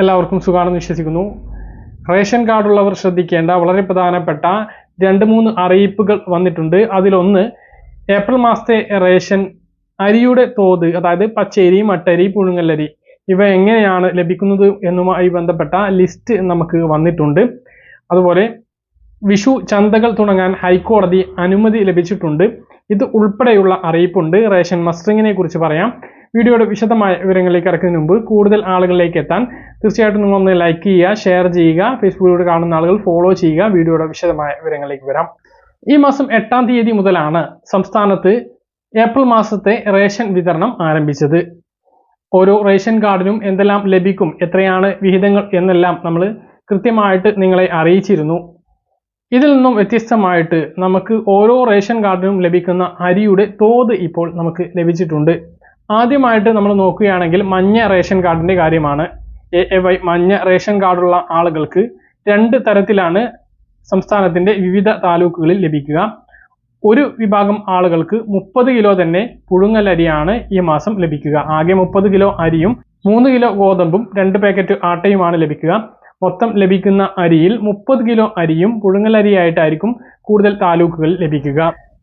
എല്ലാവർക്കും സുഖാണെന്ന് വിശ്വസിക്കുന്നു. റേഷൻ കാർഡുള്ളവർ ശ്രദ്ധിക്കേണ്ട വളരെ പ്രധാനപ്പെട്ട 2-3 അറിയിപ്പുകൾ വന്നിട്ടുണ്ട്. അതിലൊന്ന്, ഏപ്രിൽ മാസത്തെ റേഷൻ അരിയുടെ തോത്, അതായത് പച്ചരി, മട്ടരി, പുഴുങ്ങലരി ഇവ എങ്ങനെയാണ് ലഭിക്കുന്നത് എന്നുമായി ബന്ധപ്പെട്ട ലിസ്റ്റ് നമുക്ക് വന്നിട്ടുണ്ട്. അതുപോലെ വിഷു ചന്തകൾ തുടങ്ങാൻ ഹൈക്കോടതി അനുമതി ലഭിച്ചിട്ടുണ്ട്. ഇത് ഉൾപ്പെടെയുള്ള അറിയിപ്പുണ്ട്. റേഷൻ മസ്റ്ററിങ്ങിനെ കുറിച്ച് പറയാം. വീഡിയോയുടെ വിശദമായ വിവരങ്ങളിലേക്ക് കടക്കുന്നതിന് മുമ്പ് കൂടുതൽ ആളുകളിലേക്ക് എത്താൻ തീർച്ചയായിട്ടും നിങ്ങളൊന്ന് ലൈക്ക് ചെയ്യുക, ഷെയർ ചെയ്യുക, ഫേസ്ബുക്കിലൂടെ കാണുന്ന ആളുകൾ ഫോളോ ചെയ്യുക. വീഡിയോയുടെ വിശദമായ വിവരങ്ങളിലേക്ക് വരാം. ഈ മാസം 8-ാം തീയതി മുതലാണ് സംസ്ഥാനത്ത് ഏപ്രിൽ മാസത്തെ റേഷൻ വിതരണം ആരംഭിച്ചത്. ഓരോ റേഷൻ കാർഡിനും എന്തെല്ലാം ലഭിക്കും, എത്രയാണ് വിഹിതങ്ങൾ എന്നെല്ലാം നമ്മൾ കൃത്യമായിട്ട് നിങ്ങളെ അറിയിച്ചിരുന്നു. ഇതിൽ നിന്നും വ്യത്യസ്തമായിട്ട് നമുക്ക് ഓരോ റേഷൻ കാർഡിനും ലഭിക്കുന്ന അരിയുടെ തോത് ഇപ്പോൾ നമുക്ക് ലഭിച്ചിട്ടുണ്ട്. ആദ്യമായിട്ട് നമ്മൾ നോക്കുകയാണെങ്കിൽ മഞ്ഞ റേഷൻ കാർഡിൻ്റെ കാര്യമാണ്. AAY മഞ്ഞ റേഷൻ കാർഡുള്ള ആളുകൾക്ക് 2 തരത്തിലാണ് സംസ്ഥാനത്തിൻ്റെ വിവിധ താലൂക്കുകളിൽ ലഭിക്കുക. ഒരു വിഭാഗം ആളുകൾക്ക് 30 കിലോ തന്നെ പുഴുങ്ങലരിയാണ് ഈ മാസം ലഭിക്കുക. ആകെ 30 കിലോ അരിയും 3 കിലോ ഗോതമ്പും 2 പാക്കറ്റ് ആട്ടയുമാണ് ലഭിക്കുക. മൊത്തം ലഭിക്കുന്ന അരിയിൽ 30 കിലോ അരിയും പുഴുങ്ങലരിയായിട്ടായിരിക്കും കൂടുതൽ താലൂക്കുകളിൽ ലഭിക്കുക.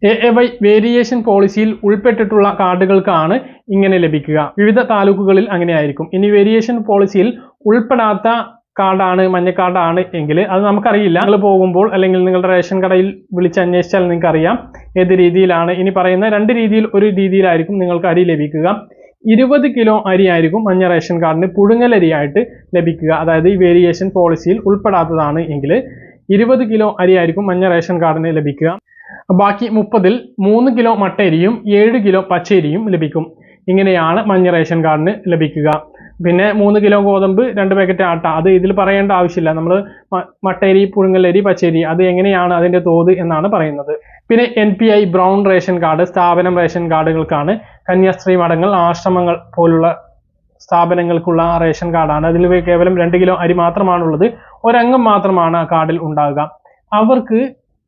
AAY വേരിയേഷൻ പോളിസിയിൽ ഉൾപ്പെട്ടിട്ടുള്ള കാർഡുകൾക്കാണ് ഇങ്ങനെ ലഭിക്കുക. വിവിധ താലൂക്കുകളിൽ അങ്ങനെയായിരിക്കും. ഇനി വേരിയേഷൻ പോളിസിയിൽ ഉൾപ്പെടാത്ത കാർഡാണ്, മഞ്ഞ കാർഡാണ് എങ്കിൽ അത് നമുക്കറിയില്ല. നിങ്ങൾ പോകുമ്പോൾ അല്ലെങ്കിൽ നിങ്ങളുടെ റേഷൻ കടയിൽ വിളിച്ചന്വേഷിച്ചാൽ നിങ്ങൾക്ക് അറിയാം ഏത് രീതിയിലാണ്. ഇനി പറയുന്ന 2 രീതിയിൽ ഒരു രീതിയിലായിരിക്കും നിങ്ങൾക്ക് അരി ലഭിക്കുക. 20 കിലോ അരി ആയിരിക്കും മഞ്ഞ റേഷൻ കാർഡിന് പുഴുങ്ങലരിയായിട്ട് ലഭിക്കുക. അതായത് ഈ വേരിയേഷൻ പോളിസിയിൽ ഉൾപ്പെടാത്തതാണ് എങ്കിൽ 20 കിലോ അരി ആയിരിക്കും മഞ്ഞ റേഷൻ കാർഡിന് ലഭിക്കുക. ബാക്കി 30-ൽ 3 കിലോ മട്ടരിയും 7 കിലോ പച്ചരിയും ലഭിക്കും. ഇങ്ങനെയാണ് മഞ്ഞ റേഷൻ കാർഡിന് ലഭിക്കുക. പിന്നെ 3 കിലോ ഗോതമ്പ്, 2 പാക്കറ്റ് ആട്ട, അത് ഇതിൽ പറയേണ്ട ആവശ്യമില്ല. നമ്മൾ മട്ടരി, പുഴുങ്ങലരി, പച്ചരി അത് എങ്ങനെയാണ് അതിൻ്റെ തോത് എന്നാണ് പറയുന്നത്. പിന്നെ NPI ബ്രൗൺ റേഷൻ കാർഡ് സ്ഥാപനം റേഷൻ കാർഡുകൾക്കാണ്. കന്യാസ്ത്രീ മഠങ്ങൾ, ആശ്രമങ്ങൾ പോലുള്ള സ്ഥാപനങ്ങൾക്കുള്ള റേഷൻ കാർഡാണ്. അതിൽ കേവലം 2 കിലോ അരി മാത്രമാണുള്ളത്. ഒരംഗം മാത്രമാണ് ആ കാർഡിൽ ഉണ്ടാകുക. അവർക്ക്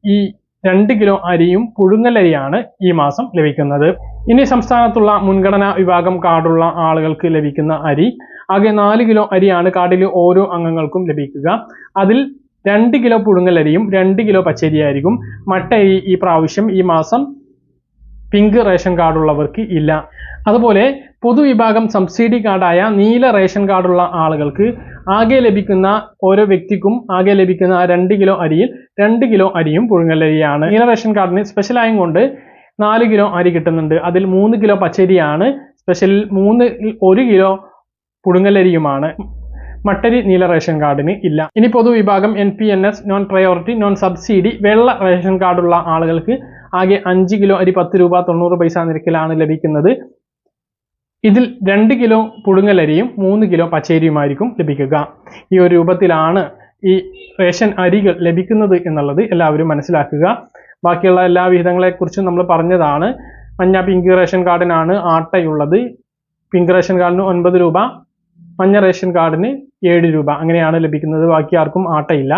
ഈ 2 കിലോ അരിയും പുഴുങ്ങലരിയാണ് ഈ മാസം ലഭിക്കുന്നത്. ഇനി സംസ്ഥാനത്തുള്ള മുൻഗണനാ വിഭാഗം കാർഡുള്ള ആളുകൾക്ക് ലഭിക്കുന്ന അരി ആകെ 4 കിലോ അരിയാണ് കാർഡിലെ ഓരോ അംഗങ്ങൾക്കും ലഭിക്കുക. അതിൽ 2 കിലോ പുഴുങ്ങലരിയും 2 കിലോ പച്ചരിയായിരിക്കും. മട്ടരി ഈ പ്രാവശ്യം ഈ മാസം പിങ്ക് റേഷൻ കാർഡുള്ളവർക്ക് ഇല്ല. അതുപോലെ പൊതുവിഭാഗം സബ്സിഡി കാർഡായ നീല റേഷൻ കാർഡുള്ള ആളുകൾക്ക് ആകെ ലഭിക്കുന്ന ഓരോ വ്യക്തിക്കും ആകെ ലഭിക്കുന്ന 2 കിലോ അരിയിൽ 2 കിലോ അരിയും പുഴുങ്ങലരിയാണ്. നീല റേഷൻ കാർഡിന് സ്പെഷ്യലായും കൊണ്ട് 4 കിലോ അരി കിട്ടുന്നുണ്ട്. അതിൽ 3 കിലോ പച്ചരിയാണ് സ്പെഷ്യൽ, 1 കിലോ പുഴുങ്ങലരിയുമാണ്. മട്ടരി നീല റേഷൻ കാർഡിന് ഇല്ല. ഇനി പൊതുവിഭാഗം NPNS non priority non subsidy വെള്ള റേഷൻ കാർഡുള്ള ആളുകൾക്ക് ആകെ 5 കിലോ അരി 10 രൂപ 90 പൈസ നിരക്കിലാണ് ലഭിക്കുന്നത്. ഇതിൽ 2 കിലോ പുഴുങ്ങലരിയും 3 കിലോ പച്ചരിയുമായിരിക്കും ലഭിക്കുക. ഈ ഒരു രൂപത്തിലാണ് ഈ റേഷൻ അരികൾ ലഭിക്കുന്നത് എന്നുള്ളത് എല്ലാവരും മനസ്സിലാക്കുക. ബാക്കിയുള്ള എല്ലാ വിഹിതങ്ങളെക്കുറിച്ചും നമ്മൾ പറഞ്ഞതാണ്. മഞ്ഞ പിങ്ക് റേഷൻ കാർഡിനാണ് ആട്ടയുള്ളത്. പിങ്ക് റേഷൻ കാർഡിന് 9 രൂപ, മഞ്ഞ റേഷൻ കാർഡിന് 7 രൂപ അങ്ങനെയാണ് ലഭിക്കുന്നത്. ബാക്കി ആർക്കും ആട്ടയില്ല.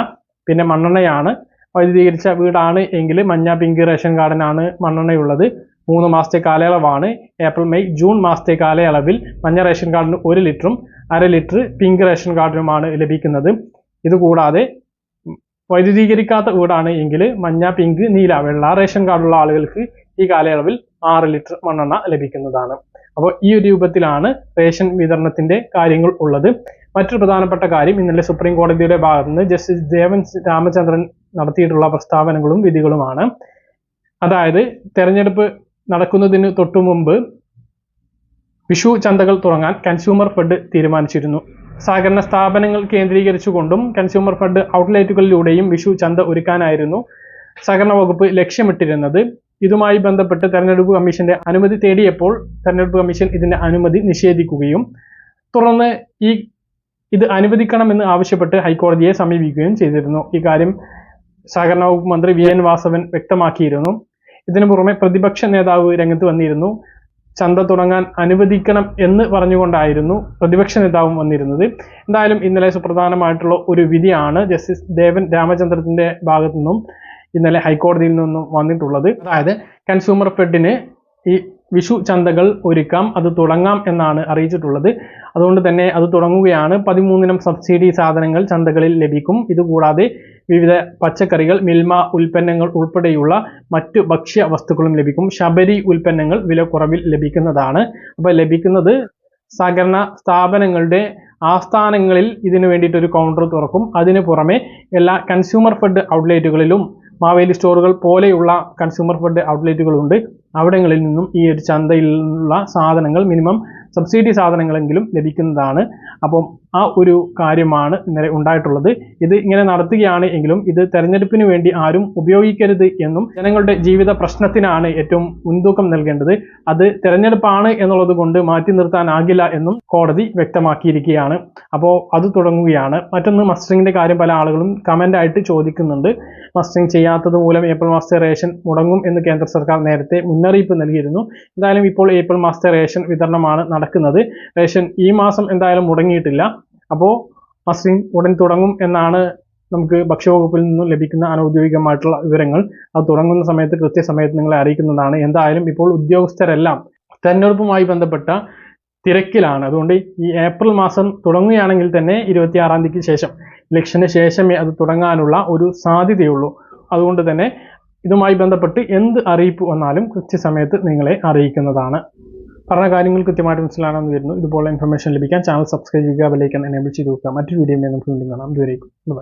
പിന്നെ മണ്ണെണ്ണയാണ്. വൈദ്യുതീകരിച്ച വീടാണ് എങ്കിൽ മഞ്ഞ പിങ്ക് റേഷൻ കാർഡിനാണ് മണ്ണെണ്ണയുള്ളത്. 3 മാസത്തെ കാലയളവാണ്. ഏപ്രിൽ മെയ് ജൂൺ മാസത്തെ കാലയളവിൽ മഞ്ഞ റേഷൻ കാർഡിന് 1 ലിറ്ററും 1/2 ലിറ്റർ പിങ്ക് റേഷൻ കാർഡിനുമാണ് ലഭിക്കുന്നത്. ഇതുകൂടാതെ വൈദ്യുതീകരിക്കാത്ത വീടാണ് എങ്കിൽ മഞ്ഞ പിങ്ക് നീല വെള്ള റേഷൻ കാർഡുള്ള ആളുകൾക്ക് ഈ കാലയളവിൽ 6 ലിറ്റർ മണ്ണെണ്ണ ലഭിക്കുന്നതാണ്. അപ്പോൾ ഈ ഒരു രൂപത്തിലാണ് റേഷൻ വിതരണത്തിന്റെ കാര്യങ്ങൾ ഉള്ളത്. മറ്റൊരു പ്രധാനപ്പെട്ട കാര്യം, ഇന്നലെ സുപ്രീം കോടതിയുടെ ഭാഗത്ത് നിന്ന് ജസ്റ്റിസ് ദേവൻ രാമചന്ദ്രൻ നടത്തിയിട്ടുള്ള പ്രസ്താവനകളും വിധികളുമാണ്. അതായത് തെരഞ്ഞെടുപ്പ് നടക്കുന്നതിന് തൊട്ടു മുമ്പ് വിഷു ചന്തകൾ തുടങ്ങാൻ കൺസ്യൂമർ ഫെഡ് തീരുമാനിച്ചിരുന്നു. സഹകരണ സ്ഥാപനങ്ങൾ കേന്ദ്രീകരിച്ചുകൊണ്ടും കൺസ്യൂമർ ഫെഡ് ഔട്ട്ലെറ്റുകളിലൂടെയും വിഷു ചന്ത ഒരുക്കാനായിരുന്നു സഹകരണ വകുപ്പ് ലക്ഷ്യമിട്ടിരുന്നത്. ഇതുമായി ബന്ധപ്പെട്ട് തെരഞ്ഞെടുപ്പ് കമ്മീഷന്റെ അനുമതി തേടിയപ്പോൾ തെരഞ്ഞെടുപ്പ് കമ്മീഷൻ ഇതിന്റെ അനുമതി നിഷേധിക്കുകയും തുടർന്ന് ഇത് അനുവദിക്കണമെന്ന് ആവശ്യപ്പെട്ട് ഹൈക്കോടതിയെ സമീപിക്കുകയും ചെയ്തിരുന്നു. ഈ കാര്യം സഹകരണ വകുപ്പ് മന്ത്രി VN വാസവൻ വ്യക്തമാക്കിയിരുന്നു. ഇതിനു പുറമെ പ്രതിപക്ഷ നേതാവ് രംഗത്ത് വന്നിരുന്നു. ചന്ത തുടങ്ങാൻ അനുവദിക്കണം എന്ന് പറഞ്ഞുകൊണ്ടായിരുന്നു പ്രതിപക്ഷ നേതാവും വന്നിരുന്നത്. എന്തായാലും ഇന്നലെ സുപ്രധാനമായിട്ടുള്ള ഒരു വിധിയാണ് ജസ്റ്റിസ് ദേവൻ രാമചന്ദ്രന്റെ ഭാഗത്തു നിന്നും ഇന്നലെ ഹൈക്കോടതിയിൽ നിന്നും വന്നിട്ടുള്ളത്. അതായത് കൺസ്യൂമർ ഫെഡിന് ഈ വിഷു ചന്തകൾ ഒരുക്കാം, അത് തുടങ്ങാം എന്നാണ് അറിയിച്ചിട്ടുള്ളത്. അതുകൊണ്ട് തന്നെ അത് തുടങ്ങുകയാണ്. 13 സബ്സിഡി സാധനങ്ങൾ ചന്തകളിൽ ലഭിക്കും. ഇതുകൂടാതെ വിവിധ പച്ചക്കറികൾ, മിൽമ ഉൽപ്പന്നങ്ങൾ ഉൾപ്പെടെയുള്ള മറ്റു ഭക്ഷ്യ വസ്തുക്കളും ലഭിക്കും. ശബരി ഉൽപ്പന്നങ്ങൾ വിലക്കുറവിൽ ലഭിക്കുന്നതാണ്. അപ്പോൾ ലഭിക്കുന്നത് സഹകരണ സ്ഥാപനങ്ങളുടെ ആസ്ഥാനങ്ങളിൽ ഇതിനു വേണ്ടിയിട്ടൊരു കൗണ്ടർ തുറക്കും. അതിനു പുറമെ എല്ലാ കൺസ്യൂമർ ഫെഡ് ഔട്ട്ലെറ്റുകളിലും മാവേലി സ്റ്റോറുകൾ പോലെയുള്ള കൺസ്യൂമർ ഫെഡ് ഔട്ട്ലെറ്റുകളുണ്ട്. അവിടങ്ങളിൽ നിന്നും ഈ ഒരു ചന്തയിലുള്ള സാധനങ്ങൾ, മിനിമം സബ്സിഡി സാധനങ്ങളെങ്കിലും ലഭിക്കുന്നതാണ്. അപ്പം ആ ഒരു കാര്യമാണ് ഇന്നലെ ഉണ്ടായിട്ടുള്ളത്. ഇത് ഇങ്ങനെ നടത്തുകയാണ് എങ്കിലും ഇത് തെരഞ്ഞെടുപ്പിന് വേണ്ടി ആരും ഉപയോഗിക്കരുത് എന്നും ജനങ്ങളുടെ ജീവിത പ്രശ്നത്തിനാണ് ഏറ്റവും മുൻതൂക്കം നൽകേണ്ടത്, അത് തെരഞ്ഞെടുപ്പാണ് എന്നുള്ളത് കൊണ്ട് മാറ്റി നിർത്താനാകില്ല എന്നും കോടതി വ്യക്തമാക്കിയിരിക്കുകയാണ്. അപ്പോൾ അത് തുടങ്ങുകയാണ്. മറ്റൊന്ന് മസ്റ്ററിങ്ങിന്റെ കാര്യം പല ആളുകളും കമന്റ് ആയിട്ട് ചോദിക്കുന്നുണ്ട്. മസ്റ്ററിങ് ചെയ്യാത്തത് മൂലം ഏപ്രിൽ മാസത്തെ റേഷൻ മുടങ്ങും എന്ന് കേന്ദ്ര സർക്കാർ നേരത്തെ മുന്നറിയിപ്പ് നൽകിയിരുന്നു. എന്തായാലും ഇപ്പോൾ ഏപ്രിൽ മാസത്തെ റേഷൻ വിതരണമാണ് നടക്കുന്നത്. റേഷൻ ഈ മാസം എന്തായാലും മുടങ്ങിയിട്ടില്ല. അപ്പോൾ മസ്റ്ററിങ് ഉടൻ തുടങ്ങും എന്നാണ് നമുക്ക് ഭക്ഷ്യവകുപ്പിൽ നിന്നും ലഭിക്കുന്ന അനൗദ്യോഗികമായിട്ടുള്ള വിവരങ്ങൾ. അത് തുടങ്ങുന്ന സമയത്ത് കൃത്യസമയത്ത് നിങ്ങളെ അറിയിക്കുന്നതാണ്. എന്തായാലും ഇപ്പോൾ ഉദ്യോഗസ്ഥരെല്ലാം തെരഞ്ഞെടുപ്പുമായി ബന്ധപ്പെട്ട തിരക്കിലാണ്. അതുകൊണ്ട് ഈ ഏപ്രിൽ മാസം തുടങ്ങുകയാണെങ്കിൽ തന്നെ 26-ാം തീയതിക്ക് ശേഷം, ഇലക്ഷന് ശേഷമേ അത് തുടങ്ങാനുള്ള ഒരു സാധ്യതയുള്ളൂ. അതുകൊണ്ട് തന്നെ ഇതുമായി ബന്ധപ്പെട്ട് എന്ത് അറിയിപ്പ് വന്നാലും കൃത്യസമയത്ത് നിങ്ങളെ അറിയിക്കുന്നതാണ്. പറഞ്ഞ കാര്യങ്ങൾ കൃത്യമായിട്ട് മനസ്സിലാണെന്ന് വരുന്നു. ഇതുപോലെ ഇൻഫർമേഷൻ ലഭിക്കാൻ ചാനൽ സബ്സ്ക്രൈബ് ചെയ്യുക, ബെൽ ഐക്കൺ എനേബിൾ ചെയ്ത് വെക്കുക. മറ്റൊരു വീഡിയോയിൽ നമുക്ക് വീണ്ടും കാണാം. ഇതുവരേക്കും ബൈ.